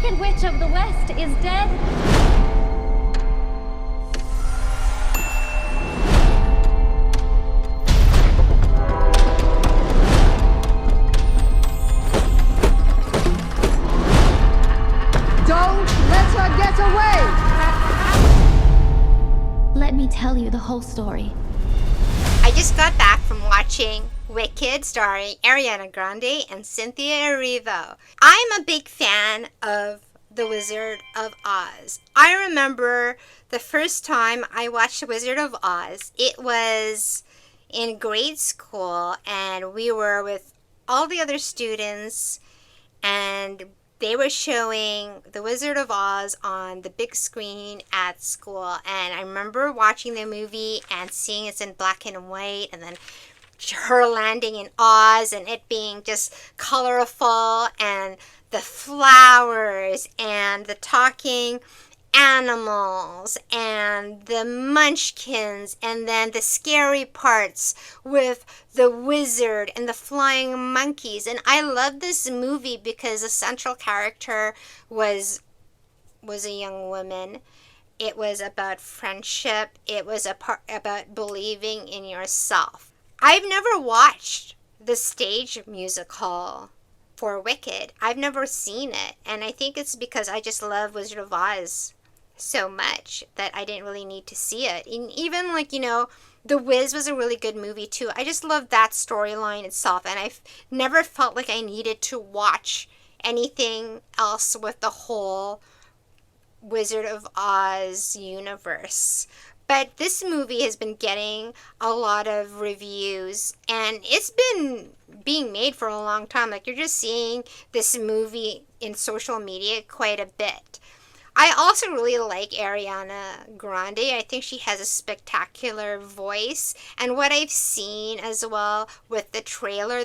Wicked Witch of the West is dead. Don't let her get away! Let me tell you the whole story. I just got back from watching Wicked starring Ariana Grande and Cynthia Erivo. I'm a big fan of The Wizard of Oz. I remember the first time I watched The Wizard of Oz, it was in grade school, and we were with all the other students, and they were showing The Wizard of Oz on the big screen at school. And I remember watching the movie and seeing it's in black and white, and then her landing in Oz and it being just colorful, and the flowers and the talking animals and the munchkins, and then the scary parts with the wizard and the flying monkeys. And I love this movie because the central character was a young woman. It was about friendship. It was about believing in yourself. I've never watched the stage musical for Wicked. I've never seen it, and I think it's because I just love Wizard of Oz so much that I didn't really need to see it. And even The Wiz was a really good movie too. I just love that storyline itself, and I've never felt like I needed to watch anything else with the whole Wizard of Oz universe. But this movie has been getting a lot of reviews, and it's been being made for a long time. Like, you're just seeing this movie in social media quite a bit. I also really like Ariana Grande. I think she has a spectacular voice. And what I've seen as well with the trailer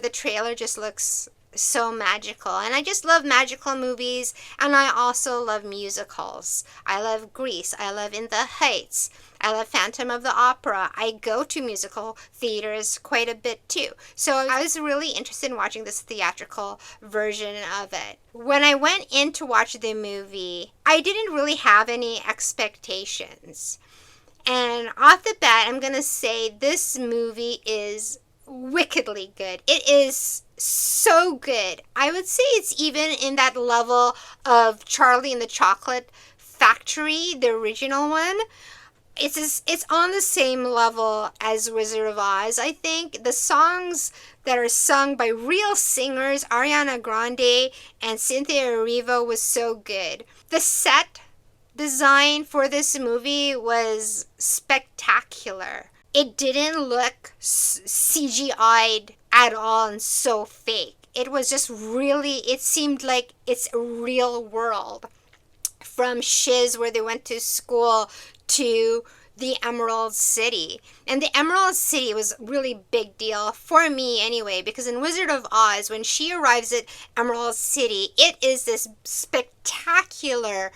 just looks so magical. And I just love magical movies, and I also love musicals. I love Grease. I love In the Heights. I love Phantom of the Opera. I go to musical theaters quite a bit too. So I was really interested in watching this theatrical version of it. When I went in to watch the movie, I didn't really have any expectations. And off the bat, I'm going to say this movie is wickedly good. It is so good. I would say it's even in that level of Charlie and the Chocolate Factory, the original one. It's on the same level as Wizard of Oz. I think the songs that are sung by real singers, Ariana Grande and Cynthia Erivo, was so good. The set design for this movie was spectacular. It didn't look CGI'd at all and so fake. It was just really, it seemed like it's a real world. From Shiz, where they went to school, to the Emerald City. And the Emerald City was a really big deal for me anyway, because in Wizard of Oz, when she arrives at Emerald City, it is this spectacular,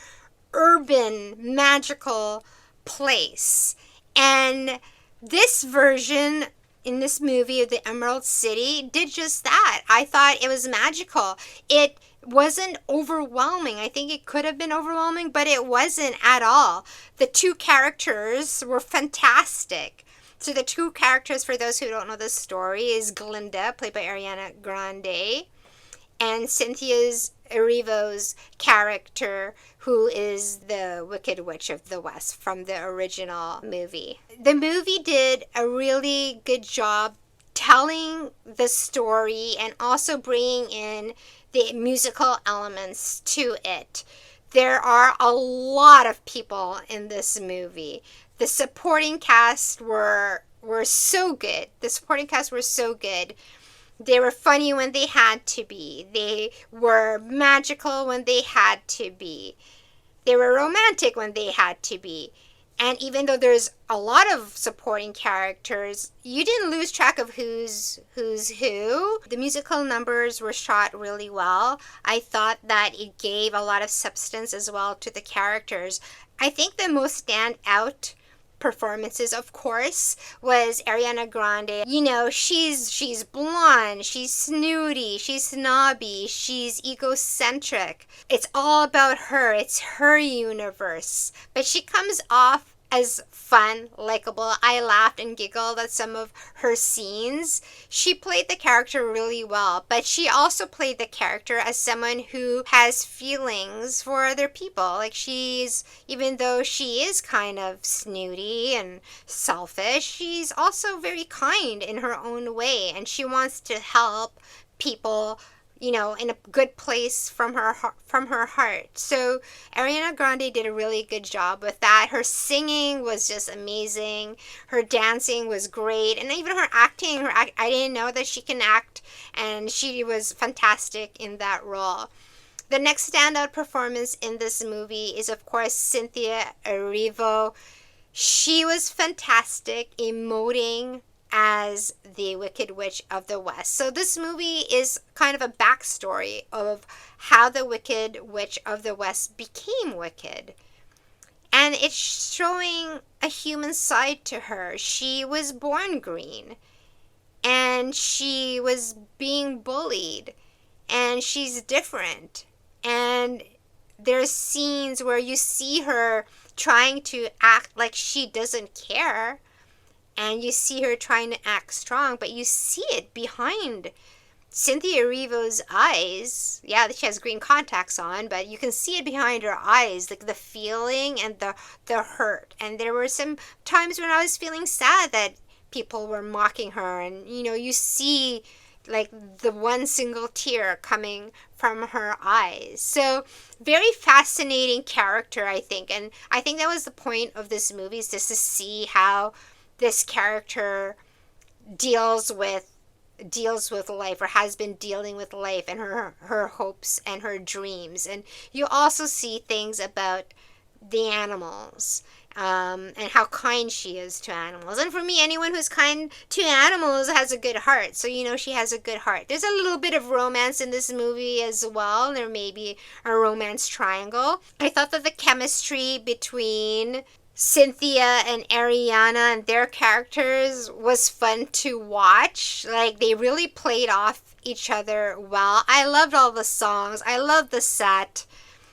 urban, magical place. And this version in this movie of the Emerald City did just that. I thought it was magical. It wasn't overwhelming. I think it could have been overwhelming, but it wasn't at all. The two characters were fantastic. So the two characters, for those who don't know the story, is Glinda, played by Ariana Grande, and Cynthia Erivo's character, who is the Wicked Witch of the West from the original movie. The movie did a really good job telling the story and also bringing in the musical elements to it. There are a lot of people in this movie. The supporting cast were so good. The supporting cast were so good. They were funny when they had to be. They were magical when they had to be. They were romantic when they had to be. And even though there's a lot of supporting characters, you didn't lose track of who's who. The musical numbers were shot really well. I thought that it gave a lot of substance as well to the characters. I think the most standout performances, of course, was Ariana Grande. You know, she's blonde, she's snooty, she's snobby, she's egocentric. It's all about her. It's her universe. But she comes off as fun, likable. I laughed and giggled at some of her scenes. She played the character really well, but she also played the character as someone who has feelings for other people. Like even though she is kind of snooty and selfish, she's also very kind in her own way, and she wants to help people, you know, in a good place from her heart. So Ariana Grande did a really good job with that. Her singing was just amazing. Her dancing was great, and even her acting. I didn't know that she can act, and she was fantastic in that role. The next standout performance in this movie is, of course, Cynthia Erivo. She was fantastic, emoting as the Wicked Witch of the West. So this movie is kind of a backstory of how the Wicked Witch of the West became wicked. And it's showing a human side to her. She was born green, and she was being bullied, and she's different. And there's scenes where you see her trying to act like she doesn't care, and you see her trying to act strong, but you see it behind Cynthia Erivo's eyes. Yeah, she has green contacts on, but you can see it behind her eyes, like the feeling and the hurt. And there were some times when I was feeling sad that people were mocking her, and you know, you see like the one single tear coming from her eyes. So very fascinating character, I think. And I think that was the point of this movie, is just to see how this character deals with life, or has been dealing with life, and her hopes and her dreams. And you also see things about the animals, and how kind she is to animals. And for me, anyone who's kind to animals has a good heart. So, you know, she has a good heart. There's a little bit of romance in this movie as well. There may be a romance triangle. I thought that the chemistry between Cynthia and Ariana and their characters was fun to watch. Like, they really played off each other well. I loved all the songs. I loved the set.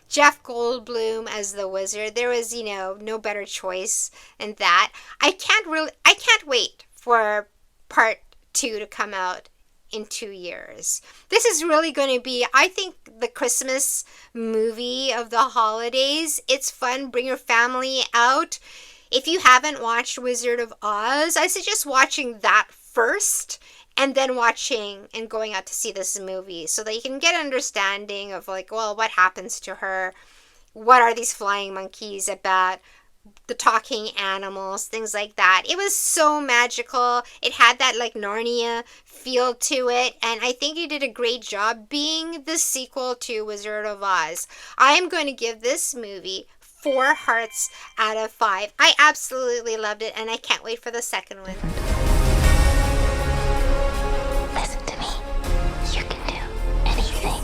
Jeff Goldblum as the wizard. There was, you know, no better choice than that. I can't wait for part 2 to come out in 2 years. This is really going to be, I think, the Christmas movie of the holidays. It's fun. Bring your family out. If you haven't watched Wizard of Oz, I suggest watching that first, and then watching and going out to see this movie, so that you can get an understanding of, like, well, what happens to her? What are these flying monkeys about? The talking animals, things like that. It was so magical. It had that, like, Narnia feel to it, and I think he did a great job being the sequel to Wizard of Oz. I am going to give this movie 4 hearts out of 5. I absolutely loved it, and I can't wait for the second one. Listen to me. You can do anything.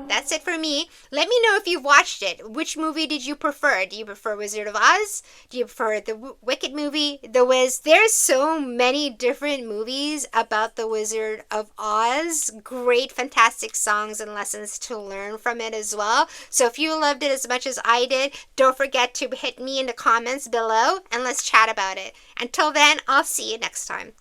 That's it for me. Let me know if you've watched it. Which movie did you prefer? Do you prefer Wizard of Oz? Do you prefer the Wicked movie, The Wiz? There's so many different movies about the Wizard of Oz. Great, fantastic songs and lessons to learn from it as well. So if you loved it as much as I did, don't forget to hit me in the comments below, and let's chat about it. Until then, I'll see you next time.